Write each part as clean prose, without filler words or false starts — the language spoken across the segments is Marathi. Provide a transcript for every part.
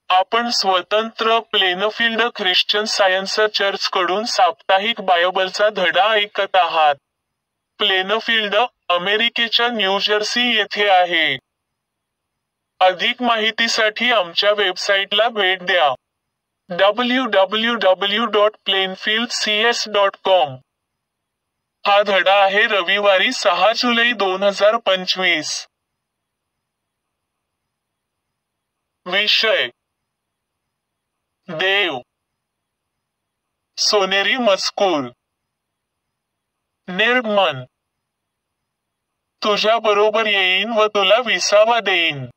आपण स्वतंत्र प्लेनफील्ड ख्रिश्चन सायन्स चर्चकडून साप्ताहिक बायबलचा धडा ऐकत आहात. प्लेनफील्ड, अमेरिकेच्या न्यूजर्सी येथे आहे. अधिक माहितीसाठी आमच्या वेबसाईटला भेट द्या. www.plainfieldcs.com. हा धडा आहे रविवारी 6 जुलै 2025. विषय: देव. सोनेरी मजकूर. निर्गमन. तुझ्या बरोबर येईन व तुला विसावा देईन.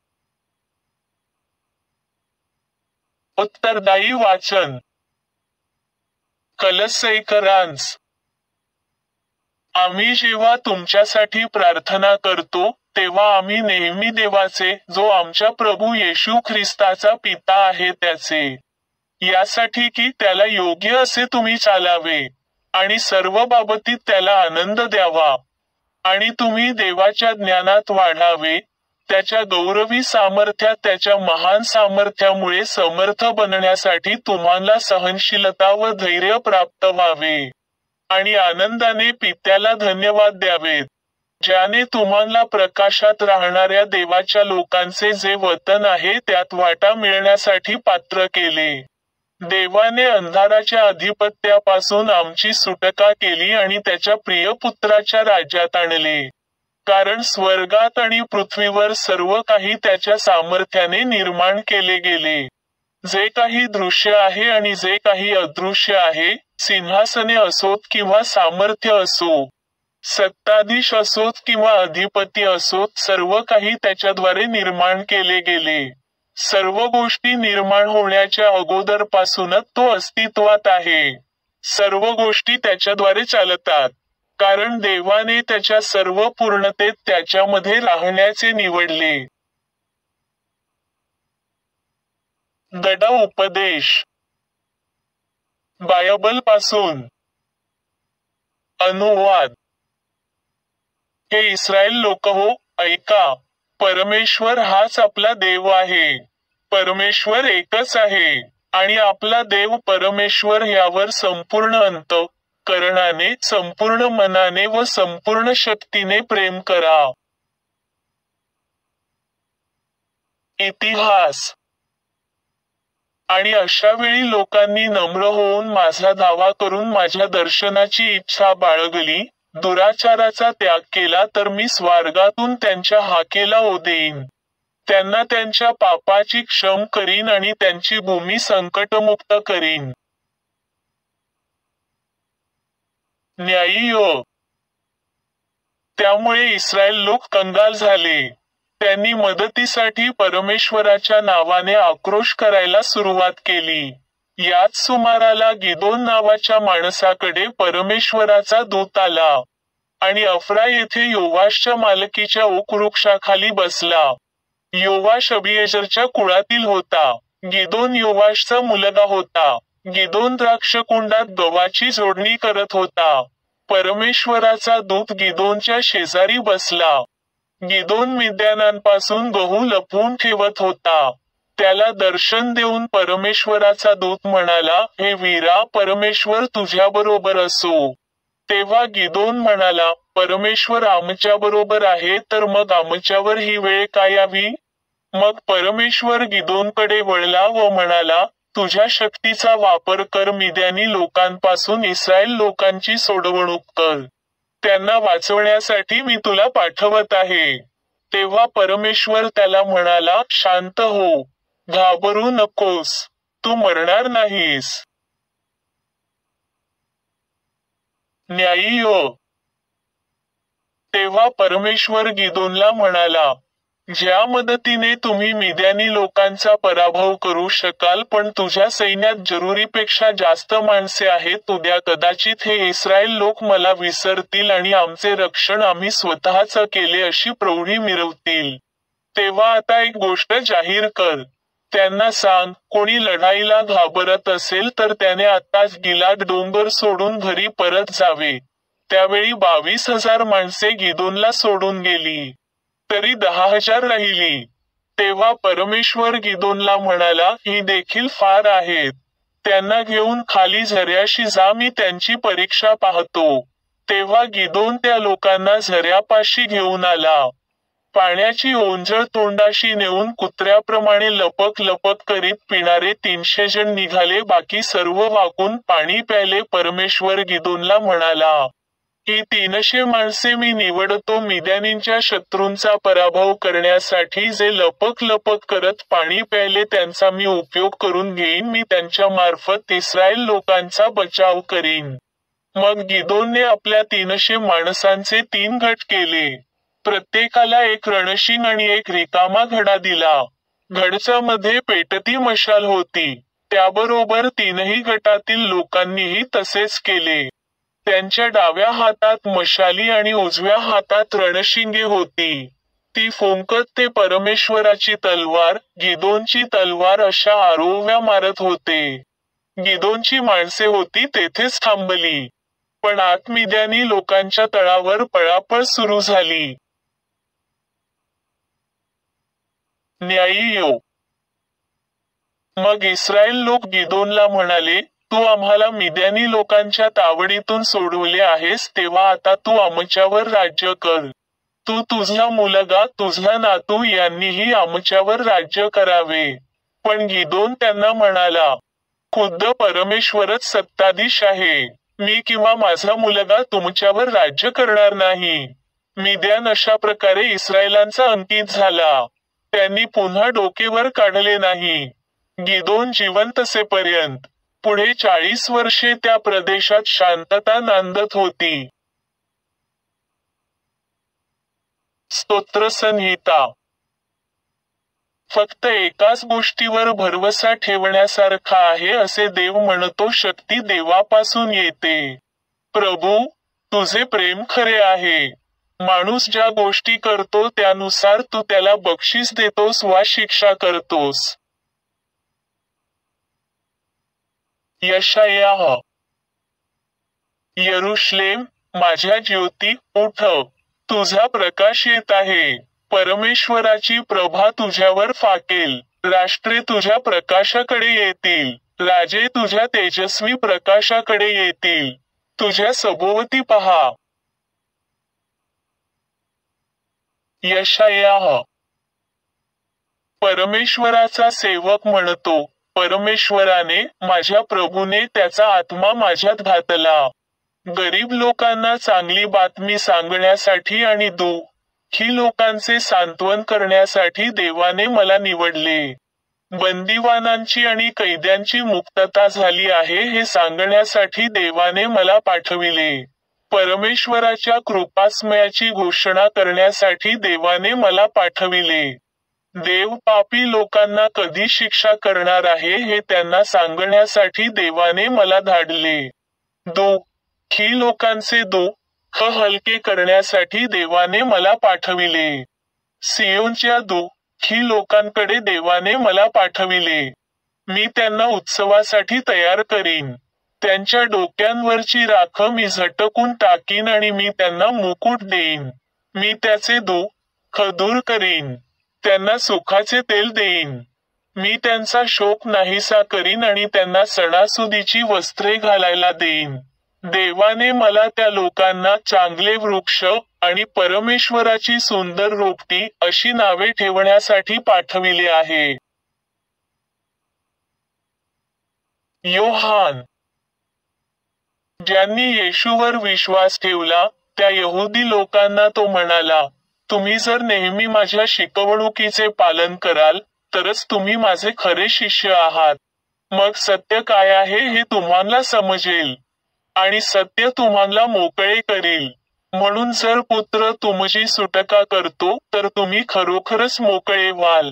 उत्तरदायी वाचन. कलस्सैकरांस. आम्ही जेव्हा तुमच्यासाठी प्रार्थना करतो, तेव्हा आम्ही नेहमी देवाचे, जो आमच्या प्रभू येशू ख्रिस्ताचा पिता आहे त्याचे, यासाठी की त्याला योग्य असे तुम्ही चालावे, आणि सर्व बाबतीत त्याला आनंद द्यावा, आणि तुम्ही देवाच्या ज्ञानात वाढावे, त्याच्या गौरवी सामर्थ्यात त्याच्या महान सामर्थ्यामुळे समर्थ बनण्यासाठी तुम्हाला सहनशीलता व धैर्य प्राप्त व्हावे, आणि आनंदाने पित्याला धन्यवाद द्यावेत, ज्याने तुम्हाला प्रकाशात राहणाऱ्या देवाच्या लोकांचे जे वतन आहे त्यात वाटा मिळण्यासाठी पात्र केले. देवाने अंधाराच्या अधिपत्यापासून आमची सुटका केली आणि त्याच्या प्रिय पुत्राच्या राज्यात आणले. कारण स्वर्गात आणि पृथ्वीवर सर्व काही त्याच्या सामर्थ्याने निर्माण केले गेले. जे काही दृश्य आहे आणि जे काही अदृश्य आहे, सिंहासने असोत किंवा सामर्थ्य असो, सत्ताधीश असोत किंवा अधिपती असोत, सर्व काही त्याच्याद्वारे निर्माण केले गेले. सर्व गोष्टी निर्माण होण्याच्या अगोदरपासूनच तो अस्तित्वात आहे. सर्व गोष्टी त्याच्याद्वारे चालतात, कारण देवाने त्याच्या सर्व पूर्णतेत त्याच्यामध्ये राहण्याचे निवडले. धडा उपदेश. बायबलपासून अनुवाद. हे इस्रायल लोक हो, ऐका. परमेश्वर हाच आपला देव आहे. परमेश्वर एकच आहे, आणि आपला देव परमेश्वर यावर संपूर्ण अंतःकरणाने, संपूर्ण मनाने व संपूर्ण शक्तीने प्रेम करा. इतिहास. आणि अशा वेळी लोकांनी नम्र होऊन माझा दावा करून माझ्या दर्शनाची इच्छा बाळगली, दुराचाराचा त्याग केला, तर मी स्वर्गातून त्यांच्या हाकेला देईन. त्यांना त्यांच्या पापाची क्षम करीन आणि त्यांची भूमी संकटमुक्त करीन. न्यायी योग. त्यामुळे इस्रायल लोक कंगाल झाले. त्यांनी मदतीसाठी परमेश्वराच्या नावाने आक्रोश करायला सुरुवात केली. याच सुमाराला गिदोन नावाच्या माणसाकडे परमेश्वराचा दूत आला, आणि अफ्रा येथे योवाशच्या मालकीच्या ओक वृक्षाखाली बसला. योवाश अबिएजरच्या कुळातील होता. गिदोन योवाशचा मुलगा होता. गिदोन द्राक्षकुंडात गव्हाची जोडणी करत होता. परमेश्वराचा दूत गिदोनच्या शेजारी बसला. गिदोन मिद्यानांपासून गहू लपवून ठेवत होता. त्याला दर्शन देऊन परमेश्वराचा दूत म्हणाला, हे वीरा, परमेश्वर तुझ्याबरोबर असो. तेव्हा गिदोन म्हणाला, परमेश्वर आमच्याबरोबर आहे, तर मग आमच्यावर ही वेळ का यावी? मग परमेश्वर गिदोनकडे वळला व म्हणाला, तुझ्या शक्तीचा वापर कर, मिद्यानी लोकांपासून इस्रायल लोकांची सोडवणूक कर. त्यांना वाचवण्यासाठी मी तुला पाठवत आहे. तेव्हा परमेश्वर त्याला म्हणाला, शांत हो, घाबरू नकोस, तू मरणार नाहीस. न्यायी योग. तेव्हा परमेश्वर गिदोनला म्हणाला, ज्या मदतीने तुम्ही मिद्यानी लोकांचा पराभव करू शकाल, पण तुझ्या सैन्यात जरुरीपेक्षा जास्त माणसे आहेत. उद्या कदाचित हे इस्रायल लोक मला विसरतील आणि आमचे रक्षण आम्ही स्वतःच केले अशी प्रौढी मिरवतील. तेव्हा आता एक गोष्ट जाहीर कर. त्यांना सांग, कोणी लढाईला घाबरत असेल तर त्याने आत्ताच गिलाद डोंगर सोडून घरी परत जावे. त्यावेळी 22,000 माणसे गिदोनला सोडून गेली, तरी 10,000 राहिली. तेव्हा परमेश्वर गिदोनला म्हणाला, ही देखील फार आहेत. त्यांना घेऊन खाली झऱ्याशी जा, मी त्यांची परीक्षा पाहतो. तेव्हा गिदोन त्या लोकांना झऱ्यापाशी घेऊन आला. पाण्याची ओंजळ तोंडाशी नेऊन कुत्र्याप्रमाणे लपक लपक करीत पिणारे 300 जण निघाले, बाकी सर्व वाकून पाणी प्यायले. परमेश्वर गिदोनला म्हणाला, ही 300 माणसे मी निवडतो मिद्यानींच्या शत्रूंचा पराभव करण्यासाठी. जे लपक लपक करत पाणी प्यायले त्यांचा मी उपयोग करून घेईन. मी त्यांच्या मार्फत इस्रायल लोकांचा बचाव करीन. मग गिदोनने आपल्या 300 माणसांचे 3 गट केले. प्रत्येकाला एक रणशिंग आणि एक रिकामा घडा दिला. घडच्यामध्ये पेटती मशाल होती. त्याबरोबर 3ही गटातील लोकांनीही तसेच केले. त्यांच्या डाव्या हातात मशाली आणि उजव्या हातात रणशिंगे होती. ती फुंकत ते परमेश्वराची तलवार, गिदोनची तलवार अशा आरोव्या मारत होते. गिदोनची माणसे होती तेथेच थांबली. पण आत मिद्यानी लोकांच्या तळावर पळापळ सुरू झाली. न्यायी योग. मग इस्रायल लोक गिदोनला म्हणाले, तू आम्हाला मिद्यानी लोकांच्या तावडीतून सोडवले आहेस, तेव्हा आता तू आमच्यावर राज्य कर. तू, तुझा मुलगा, तुझा नातू यांनीही आमच्यावर राज्य करावे. पण गिदोन त्यांना म्हणाला, खुद्द परमेश्वरच सत्ताधीश आहे. मी किंवा माझा मुलगा तुमच्यावर राज्य करणार नाही. मिद्यान अशा प्रकारे इस्रायलांचा अंकित झाला. त्यांनी पुन्हा डोकेवर काढले नाही. गिदोन जिवंत असेपर्यंत पुढे 40 वर्षे त्या प्रदेशात शांतता नांदत होती. स्तोत्रसंहिता. फक्त एकाच गोष्टीवर भरवसा ठेवण्यासारखा आहे असे देव म्हणतो, शक्ती देवापासून येते. प्रभू, तुझे प्रेम खरे आहे. माणूस ज्या गोष्टी करतो त्यानुसार तू त्याला बक्षीस देतोस वा शिक्षा करतोस. यशायाह. यरुशलेम, माझ्या ज्योती, उठ, तुझा प्रकाश येत आहे. परमेश्वराची प्रभा तुझ्यावर फाकेल. राष्ट्रे तुझ्या प्रकाशाकडे येतील. राजे तुझ्या तेजस्वी प्रकाशाकडे येतील. तुझ्या सभोवती पहा. यशायाह. परमेश्वराचा सेवक म्हणतो, परमेश्वराने, माझ्या प्रभूने त्याचा आत्मा माझ्यात घातला. गरीब लोकांना चांगली बातमी सांगण्यासाठी आणि दुःखी लोकांचे सांत्वन करण्यासाठी देवाने मला निवडले. बंदिवानांची आणि कैद्यांची मुक्तता झाली आहे हे सांगण्यासाठी देवाने मला पाठविले. परमेश्वराच्या कृपास्मयाची घोषणा करण्यासाठी देवाने मला पाठविले. देव पापी लोकांना कधी शिक्षा करणार आहे हे त्यांना सांगण्यासाठी देवाने मला धाडले. दुःखी लोकांचे दुःख हलके करण्यासाठी देवाने मला पाठविले. सियोनच्या दुःखी लोकांकडे देवाने मला पाठविले. मी त्यांना उत्सवासाठी तयार करीन. त्यांच्या डोक्यांवरची राख मी झटकून टाकीन आणि मी त्यांना मुकुट देईन. मी त्याचे दुःख दूर करीन. त्यांना सुखाचे तेल देईन. मी त्यांचा शोक नाहीसा करीन आणि त्यांना सणासुदीची वस्त्रे घालायला देईन. देवाने मला त्या लोकांना चांगले वृक्ष आणि परमेश्वराची सुंदर रोपटी अशी नावे ठेवण्यासाठी पाठविले आहे. योहान. ज्यांनी येशूवर विश्वास ठेवला त्या यहुदी लोकांना तो म्हणाला, तुम्ही जर नेहमी माझ्या शिकवणुकीचे पालन कराल तरच तुम्ही माझे खरे शिष्य आहात. मग सत्य काय आहे हे तुम्हाला समजेल आणि सत्य तुम्हाला मोकळे करेल. म्हणून जर पुत्र तुमची सुटका करतो तर तुम्ही खरोखरच मोकळे व्हाल.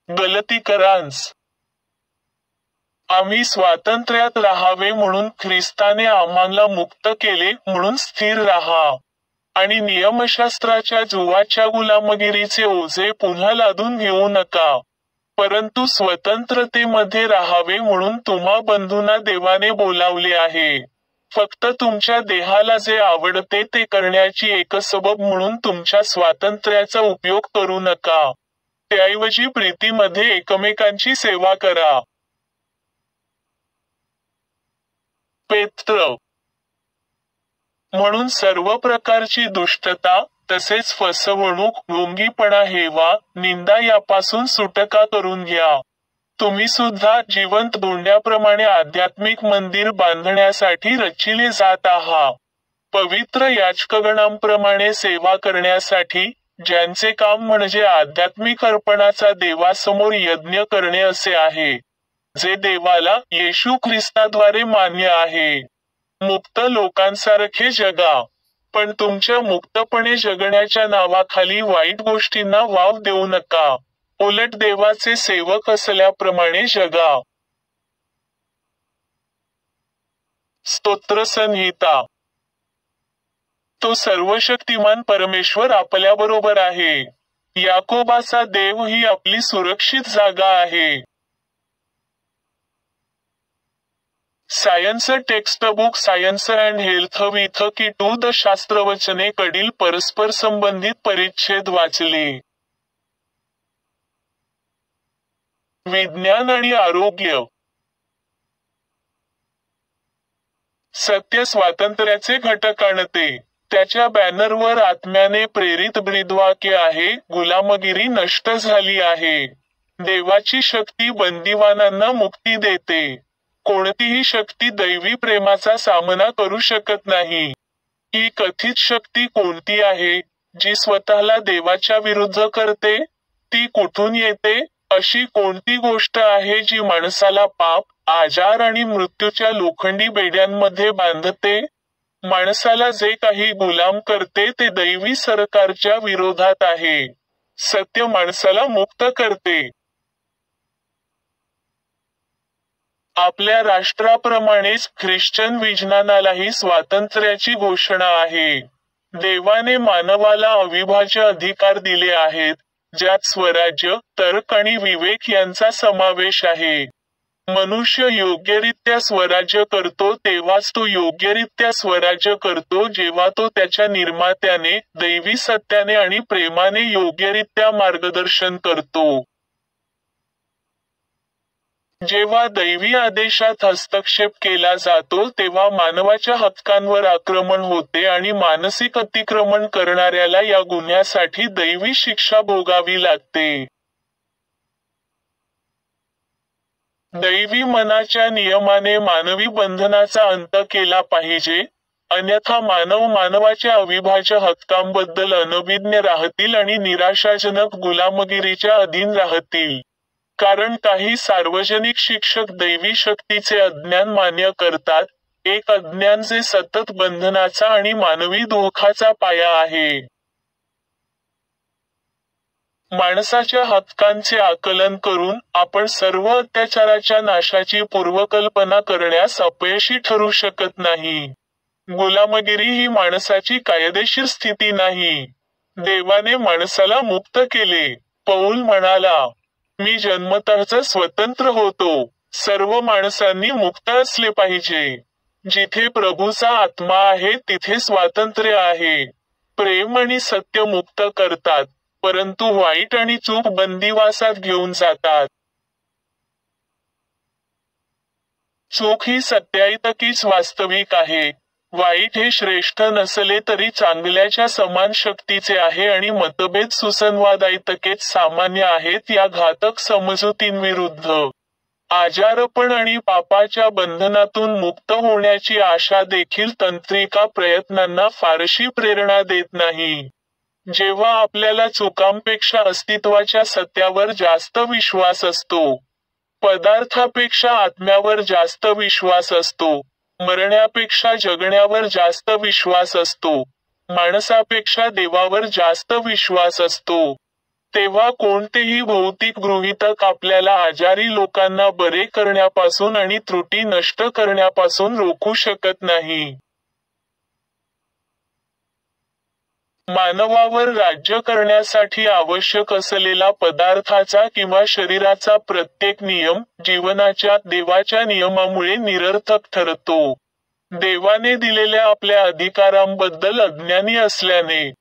गलतीकरांस. आम्ही स्वातंत्र्यात राहावे म्हणून ख्रिस्ताने आम्हाला मुक्त केले, म्हणून स्थिर राहा आणि नियमशास्त्राच्या जुवाच्या गुलामगिरीचे ओझे पुन्हा लादून घेऊ नका, परंतु स्वतंत्रतेमध्ये राहावे म्हणून तुम्हा बंधूंना देवाने बोलावले आहे. फक्त तुमच्या देहाला जे आवडते ते करण्याची एक सबब म्हणून तुमच्या स्वातंत्र्याचा उपयोग करू नका. त्याऐवजी प्रीतीमध्ये एकमेकांची सेवा करा. पेत्र. म्हणून सर्व प्रकारची दुष्टता, तसेच फसवणूक, ढोंगीपणा, हेवा, निंदा यापासून सुटका करून घ्या. तुम्ही सुद्धा जिवंत धोंड्याप्रमाणे आध्यात्मिक मंदिर बांधण्यासाठी रचिले जात आहात. पवित्र याजकगणांप्रमाणे सेवा करण्यासाठी, ज्यांचे काम म्हणजे आध्यात्मिक अर्पणाचा देवासमोर यज्ञ करणे असे आहे, जे देवाला येशू ख्रिस्ताद्वारे मान्य आहे. मुक्त लोकांसारखे जगा, पण तुमच्या मुक्तपणे जगण्याच्या नावाखाली वाईट गोष्टींना वाव देऊ नका. उलट देवाचे सेवक असल्याप्रमाणे जगा. स्तोत्रसंहिता. तो सर्वशक्तिमान परमेश्वर आपल्याबरोबर आहे. याकोबाचा देव ही आपली सुरक्षित जागा आहे. Science textbook science and health with की टू द शास्त्रवचने कडील परस्पर संबंधित परिच्छेद वाचले. विज्ञान आणि आरोग्य. सत्य स्वातंत्र्याचे घटक आणते. त्याच्या बॅनरवर आत्म्याने प्रेरित ब्रीदवाक्य आहे, गुलामगिरी नष्ट झाली आहे. देवाची शक्ती बंदिवानांना मुक्ती देते. कोणतीही शक्ती दैवी प्रेमाचा सामना करू शकत नाही. ही कथित शक्ती कोणती आहे, जी स्वतःला देवाच्या विरुद्ध करते? ती कुठून येते? अशी कोणती गोष्ट आहे जी माणसाला पाप, आजार आणि मृत्यूच्या लोखंडी बेड्यांमध्ये बांधते? माणसाला जे काही गुलाम करते ते दैवी सरकारच्या विरोधात आहे. सत्य माणसाला मुक्त करते. आपल्या राष्ट्राप्रमाणेच ख्रिश्चन विज्ञानालाही स्वातंत्र्याची घोषणा आहे. देवाने मानवाला अविभाज्य अधिकार दिले आहेत, ज्यात स्वराज्य, तर्क आणि विवेक यांचा समावेश आहे. मनुष्य योग्यरित्या स्वराज्य करतो तेव्हाच तो योग्यरित्या स्वराज्य करतो जेव्हा तो त्याच्या निर्मात्याने, दैवी सत्याने आणि प्रेमाने योग्यरित्या मार्गदर्शन करतो. जेव्हा दैवी आदेशात हस्तक्षेप केला जातो तेव्हा मानवाच्या हक्कांवर आक्रमण होते आणि मानसिक अतिक्रमण करणाऱ्याला या गुन्ह्यासाठी दैवी शिक्षा भोगावी लागते. दैवी मनाच्या नियमाने मानवी बंधनाचा अंत केला पाहिजे, अन्यथा मानव मानवाच्या अविभाज्य हक्कांबद्दल अनभिज्ञ राहतील आणि निराशाजनक गुलामगिरीच्या अधीन राहतील. कारण काही सार्वजनिक शिक्षक दैवी शक्तीचे अज्ञान मान्य करतात, एक अज्ञान जे सतत बंधनाचा आणि मानवी दुःखाचा पाया आहे. माणसाच्या हक्कांचे आकलन करून आपण सर्व अत्याचाराच्या नाशाची पूर्वकल्पना करण्यास अपयशी ठरू शकत नाही. गुलामगिरी ही माणसाची कायदेशीर स्थिती नाही. देवाने माणसाला मुक्त केले. पौल म्हणाला, मी जन्मतःच स्वतंत्र होतो. सर्व माणसांनी मुक्त असले पाहिजे. जिथे प्रभूचा आत्मा आहे तिथे स्वातंत्र्य आहे. प्रेम आणि सत्य मुक्त करतात, परंतु वाईट आणि चूक बंदिवासात घेऊन जातात. चूक ही सत्याइतकीच वास्तविक आहे. वाईट हे श्रेष्ठ नसले तरी चांगल्याच्या समान शक्तीचे आहे आणि मतभेद सुसंवादाइतकेच सामान्य आहेत या घातक समजुतींविरुद्ध. आजारपण आणि पापाच्या बंधनातून मुक्त होण्याची आशा देखील तांत्रिक प्रयत्नांना फारशी प्रेरणा देत नाही. जेव्हा आपल्याला चुकांपेक्षा अस्तित्वाच्या सत्यावर जास्त विश्वास असतो, पदार्थापेक्षा आत्म्यावर जास्त विश्वास असतो, मरण्यापेक्षा जगण्यावर जास्त विश्वास असतो, माणसापेक्षा देवावर जास्त विश्वास असतो, तेव्हा कोणतेही भौतिक गृहीतक आपल्याला आजारी लोकांना बरे करण्यापासून आणि त्रुटी नष्ट करण्यापासून रोखू शकत नाही. मानवावर राज्य करण्यासाठी आवश्यक असलेला पदार्थाचा किंवा शरीराचा प्रत्येक नियम जीवनाच्या देवाच्या नियमामुळे निरर्थक ठरतो. देवाने दिलेल्या आपल्या अधिकारांबद्दल अज्ञानी असल्याने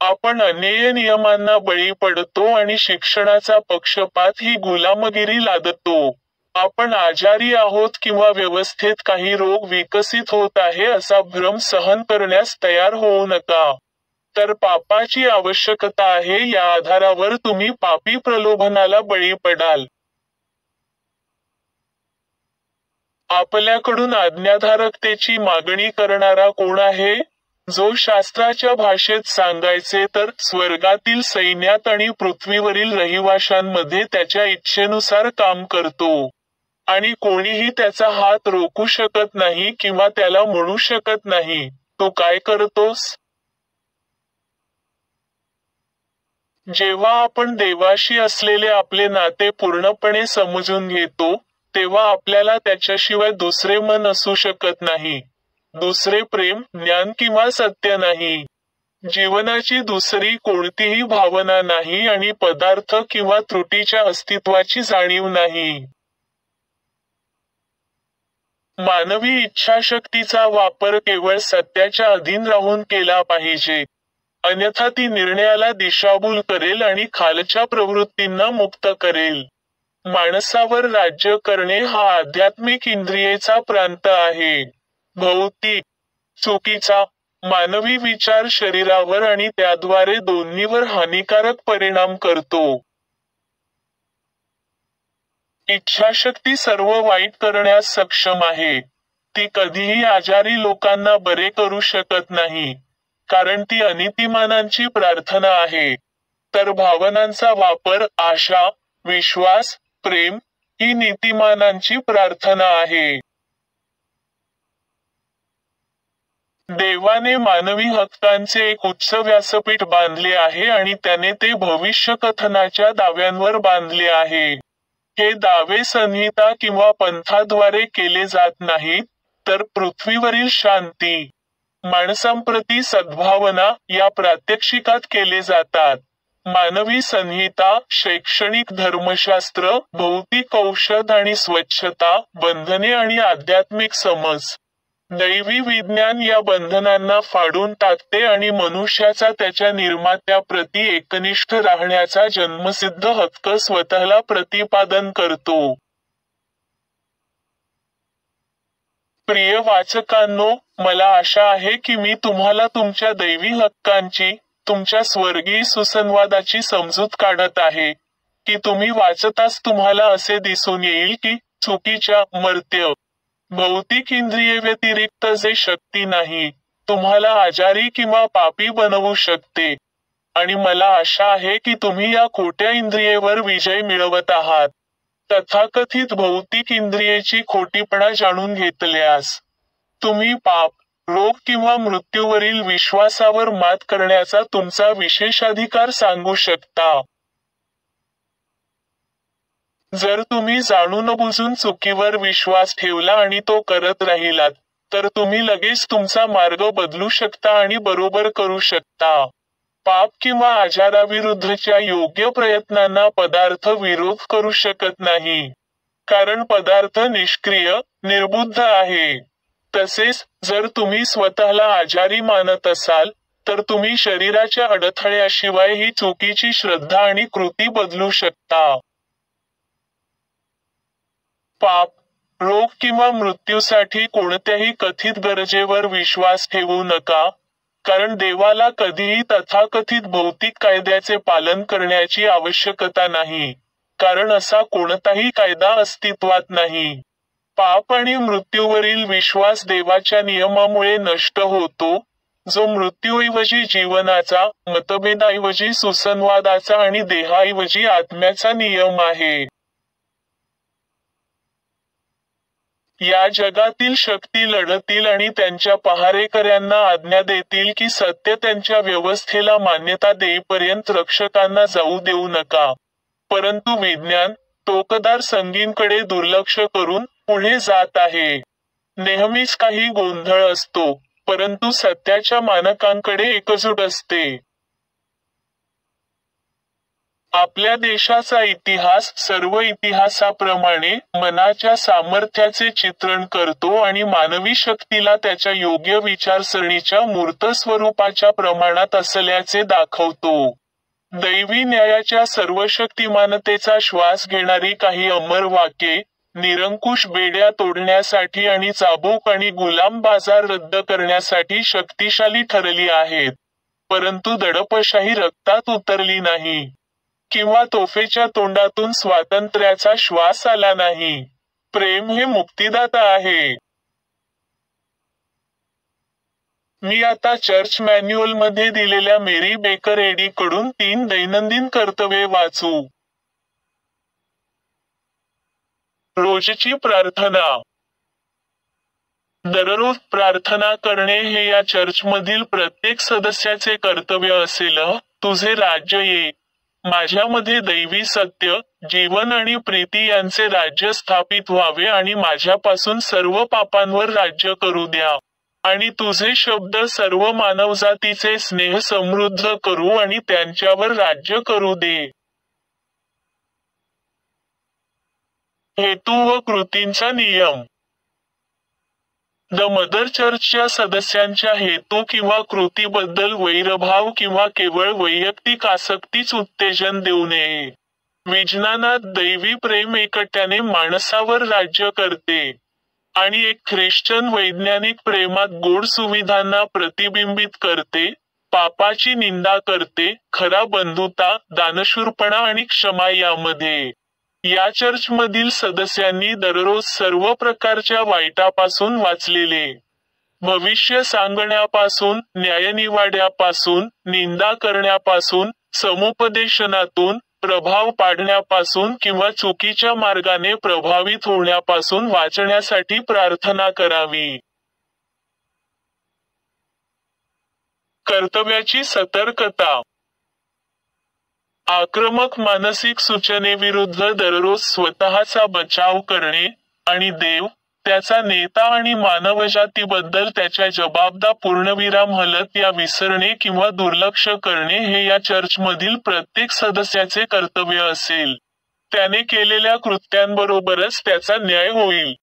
आपण अन्याय्य नियमांना बळी पडतो आणि शिक्षणाचा पक्षपात ही गुलामगिरी लादतो. आपण आजारी आहोत किंवा व्यवस्थेत काही रोग विकसित होत आहे असा भ्रम सहन करण्यास तयार होऊ नका. तर पापाची आवश्यकता आहे या आधारावर तुम्ही पापी प्रलोभनाला बळी पडाल. आपल्याकडून आज्ञाधारकतेची मागणी करणारा कोण आहे? जो शास्त्राच्या भाषेत सांगायचे तर स्वर्गातील सैन्यात आणि पृथ्वीवरील रहिवाशांमध्ये त्याच्या इच्छेनुसार काम करतो. आणि कोणीही त्याचा हात रोखू शकत नाही किंवा त्याला म्हणू शकत नाही, तू काय करतोस? जेव्हा आपण देवाशी असलेले आपले नाते पूर्णपणे समजून घेतो, तेव्हा आपल्याला त्याच्याशिवाय दुसरे मन असू शकत नाही. दुसरे प्रेम, ज्ञान किंवा सत्य नाही. जीवनाची दुसरी कोणतीही भावना नाही आणि पदार्थ किंवा त्रुटीच्या अस्तित्वाची जाणीव नाही. मानवी इच्छाशक्तीचा वापर केवळ सत्याच्या अधीन राहून केला पाहिजे. अन्यथा ती निर्णयाला दिशाभूल करेल आणि खालच्या प्रवृत्तींना मुक्त करेल. माणसावर राज्य करणे हा आध्यात्मिक इंद्रियेचा प्रांत आहे. भौतिक, चुकीचा, मानवी विचार शरीरावर आणि त्याद्वारे दोन्हीवर हानिकारक परिणाम करतो. इच्छाशक्ती सर्व वाईट करण्यास सक्षम आहे. ती कधीही आजारी लोकांना बरे करू शकत नाही, कारण ती अनीतिमानांची प्रार्थना आहे. तर भावनांचा वापर आशा, विश्वास, प्रेम ही नीतिमानांची प्रार्थना आहे. देवाने मानवी हक्कांचे एक उच्च व्यासपीठ बांधले आहे आणि त्याने ते भविष्य कथनाच्या दाव्यांवर बांधले आहे. हे दावे संहिता किंवा पंथाद्वारे केले जात नाहीत, तर पृथ्वीवरील शांती, माणसांप्रती सद्भावना या प्रात्यक्षिकात केले जातात. मानवी संहिता, शैक्षणिक धर्मशास्त्र, भौतिक औषध आणि स्वच्छता, बंधने आणि आध्यात्मिक समज. दैवी विज्ञान या बंधनांना फाडून टाकते आणि मनुष्याचा त्याच्या निर्मात्याप्रती एकनिष्ठ राहण्याचा जन्मसिद्ध हक्क स्वतःला प्रतिपादन करतो. प्रिय वाचकांनो, मला आशा आहे की मी तुम्हाला तुमच्या दैवी हक्कांची, तुमच्या स्वर्गीय सुसंवादाची समजूत काढत आहे, की तुम्ही वाचताच तुम्हाला असे दिसून येईल की चुकीच्या, मर्त्य, भौतिक इंद्रिये व्यतिरिक्त जे शक्ती नाही, तुम्हाला आजारी किंवा पापी बनवू शकते. आणि मला आशा आहे की तुम्ही या खोट्या इंद्रियेवर विजय मिळवत आहात. तथाकथित भौतिक इंद्रियेची खोटीपणा जाणून घेतल्यास तुम्ही पाप, रोग किंवा मृत्यूवरील विश्वासावर मात करण्याचा तुमचा विशेषाधिकार सांगू शकता. जर तुम्ही जाणून बुजून चुकीवर विश्वास ठेवला आणि तो करत राहिलात, तर तुम्ही लगेच तुमचा मार्ग बदलू शकता आणि बरोबर करू शकता. पाप किंवा आजाराविरुद्धच्या योग्य प्रयत्नांना पदार्थ विरोध करू शकत नाही. कारण पदार्थ निष्क्रिय, निर्बुद्ध आहे. तसेच, जर तुम्ही स्वतःला आजारी मानत असाल, तर तुम्ही शरीराच्या अडथळ्याशिवाय ही चुकीची श्रद्धा आणि कृती बदलू शकता. पाप, रोग किंवा मृत्यूसाठी कोणत्याही कथित गरजेवर विश्वास ठेवू नका, कारण देवाला कधीही तथाकथित भौतिक कायद्याचे पालन करण्याची आवश्यकता नाही, कारण असा कोणताही कायदा अस्तित्वात नाही. पाप आणि मृत्यूवरील विश्वास देवाच्या नियमामुळे नष्ट होतो, जो मृत्यूऐवजी जीवनाचा, मतभेदाऐवजी सुसंवादाचा आणि देहाऐवजी आत्म्याचा नियम आहे. या जगातील शक्ती लढतील आणि त्यांच्या पहारेकऱ्यांना आज्ञा देतील की सत्य त्यांच्या व्यवस्थेला मान्यता देईपर्यंत रक्षकांना जाऊ देऊ नका. परंतु विज्ञान, टोकदार संगींकडे दुर्लक्ष करून पुढे जात आहे. नेहमीच काही गोंधळ असतो, परंतु सत्याच्या मानकांकडे एकजूट असते. आपल्या देशाचा इतिहास सर्व इतिहासाप्रमाणे मनाच्या सामर्थ्याचे चित्रण करतो आणि मानवी शक्तीला त्याच्या योग्य विचारसरणीच्या मूर्त स्वरूपाच्या प्रमाणात असल्याचे दाखवतो. दैवी न्यायाच्या सर्वशक्तिमानतेचा श्वास घेणारी काही अमर वाक्ये, निरंकुश बेड्या तोडण्यासाठी आणि चाबूक आणि गुलाम बाजार रद्द करण्यासाठी शक्तिशाली ठरली आहेत, परंतु दडपशाही रक्तात उतरली नाही. किंवा तोफेच्या तोंडातून स्वातंत्र्याचा श्वास आला नाही. प्रेम हे मुक्तिदाता आहे. मी आता चर्च मॅन्युअलमध्ये दिलेल्या मेरी बेकर एडी कडून 3 दैनंदिन कर्तव्ये वाचू. रोजची प्रार्थना. दररोज प्रार्थना करणे हे या चर्चमधील प्रत्येक सदस्याचे कर्तव्य असेल. तुझे राज्य ये. माझ्यामध्ये दैवी सत्य, जीवन आणि प्रीती यांचे राज्य स्थापित व्हावे आणि माझ्यापासून सर्व पापांवर राज्य करू द्या. आणि तुझे शब्द सर्व मानवजातीचे स्नेह समृद्ध करू आणि त्यांच्यावर राज्य करू दे. हेतू व कृतींचा नियम. द मदर चर्चच्या सदस्यांच्या हेतू किंवा कृतीबद्दल वैरभाव किंवा केवळ वैयक्तिक आसक्तीच उत्तेजन देऊ नये. विज्ञानात दैवी प्रेम एकट्याने माणसावर राज्य करते आणि एक ख्रिश्चन वैज्ञानिक प्रेमात गोड सुविधांना प्रतिबिंबित करते, पापाची निंदा करते, खरा बंधुता, दानशूरपणा आणि क्षमा यामध्ये. या चर्चमधील सदस्यांनी दररोज सर्व प्रकारच्या वाईटापासून वाचलेले. भविष्य सांगण्यापासून, न्यायनिवाड्यापासून, निंदा करण्यापासून, समुपदेशनातून, प्रभाव पाडण्यापासून किंवा चुकीच्या मार्गाने प्रभावित होण्यापासून वाचण्यासाठी प्रार्थना करावी. कर्तव्याची सतर्कता. आक्रमक मानसिक सूचनेविरुद्ध दररोज स्वतःचा बचाव करणे आणि देव, त्याचा नेता आणि मानवजातीबद्दल त्याच्या जबाबदा पूर्णविराम हलत या विसरणे किंवा दुर्लक्ष करणे हे या चर्चमधील प्रत्येक सदस्याचे कर्तव्य असेल. त्याने केलेल्या कृत्यांबरोबरच त्याचा न्याय होईल.